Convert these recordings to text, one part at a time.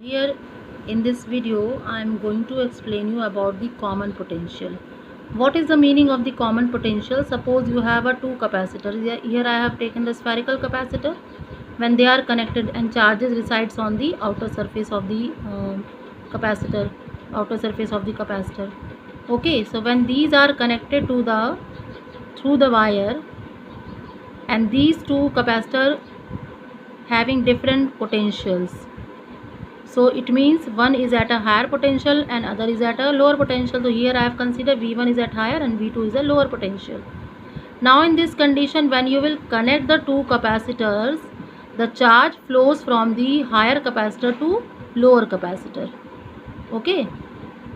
Here in this video I am going to explain you about the common potential. What is the meaning of the common potential? Suppose you have a two capacitors. Here I have taken the spherical capacitor. When they are connected and charges resides on the outer surface of the capacitor, Okay, so when these are connected to the through the wire, and these two capacitors having different potentials, so it means one is at a higher potential and other is at a lower potential. So here I have considered V1 is at higher and V2 is a lower potential. Now in this condition, when you will connect the two capacitors, the charge flows from the higher capacitor to lower capacitor. Okay,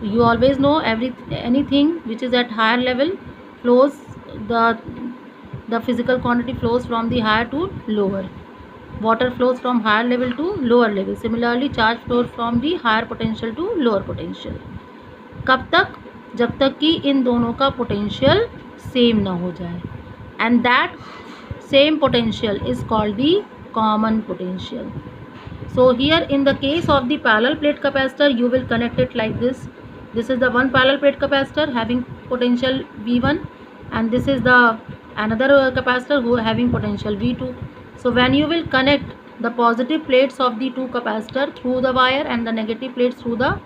you always know anything which is at higher level flows, the physical quantity flows from the higher to lower. Water flows from higher level to lower level. Similarly, charge flows from the higher potential to lower potential. कब तक? जब तक कि इन दोनों का potential same ना हो जाए, and that same potential is called the common potential. So here in the case of the parallel plate capacitor, you will connect it like this. This is the one parallel plate capacitor having potential V1, and this is the another capacitor who having potential V2. So when you will connect the positive plates of the two capacitor through the wire and the negative plates through the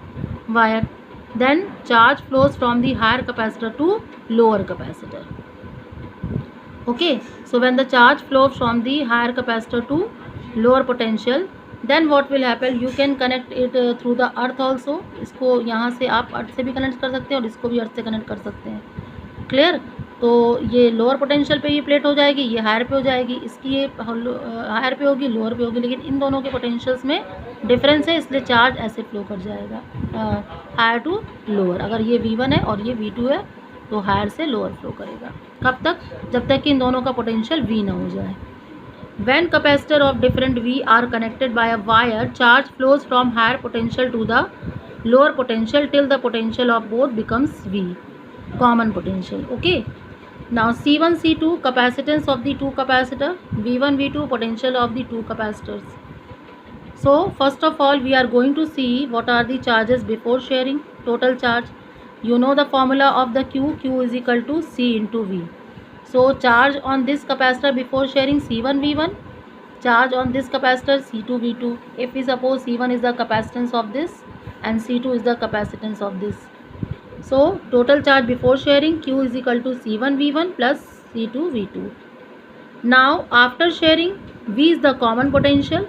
wire, then charge flows from the higher capacitor to lower capacitor. Okay, so when the charge flows from the higher capacitor to lower potential, then what will happen? You can connect it through the earth also. इसको यहाँ से आप अर्थ से भी connect कर सकते हैं और इसको भी अर्थ से कनेक्ट कर सकते हैं. क्लियर? तो ये लोअर पोटेंशियल पे ये प्लेट हो जाएगी, ये हायर पे हो जाएगी. इसकी ये हायर पे होगी, लोअर पे होगी, लेकिन इन दोनों के पोटेंशियल्स में डिफरेंस है, इसलिए चार्ज ऐसे फ्लो कर जाएगा हायर टू लोअर. अगर ये V1 है और ये V2 है तो हायर से लोअर फ्लो करेगा. कब तक? जब तक कि इन दोनों का पोटेंशियल V ना हो जाए. When capacitor of different V are connected by a wire, charge flows from higher potential to the lower potential till the potential of both becomes V, common potential. Okay. Now C1, C2 capacitance of the two capacitor, V1, V2 potential of the two capacitors. So first of all we are going to see what are the charges before sharing. Total charge. You know the formula of the Q. Q is equal to C into V. So charge on this capacitor before sharing C1 V1, charge on this capacitor C2 V2. If we suppose C1 is the capacitance of this and C2 is the capacitance of this. So total charge before sharing Q is equal to C1 V1 plus C2 V2. Now after sharing, V is the common potential.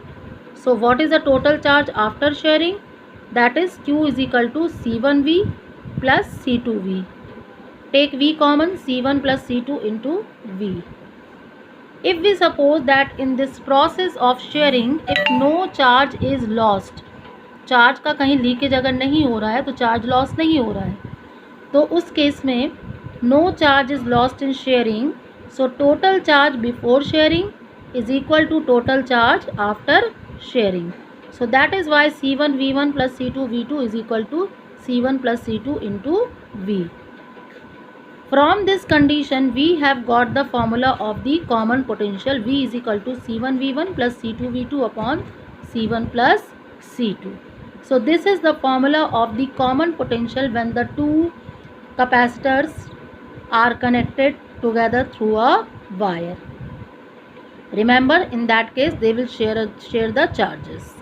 So what is the total charge after sharing? That is Q is equal to C1 V plus C2 V. Take V common, C1 plus C2 into V. If we suppose that in this process of sharing, if no charge is lost, charge का कहीं leakage अगर नहीं हो रहा है तो charge loss नहीं हो रहा है, तो उस केस में no charge is lost in sharing. So total charge before sharing is equal to total charge after sharing. So that is why C1 V1 plus C2 V2 is equal to C1 plus C2 into V. From this condition, we have got the formula of the common potential. V is equal to C1 V1 plus C2 V2 upon C1 plus C2. So this is the formula of the common potential when the two capacitors are connected together through a wire. Remember, in that case, they will share the charges.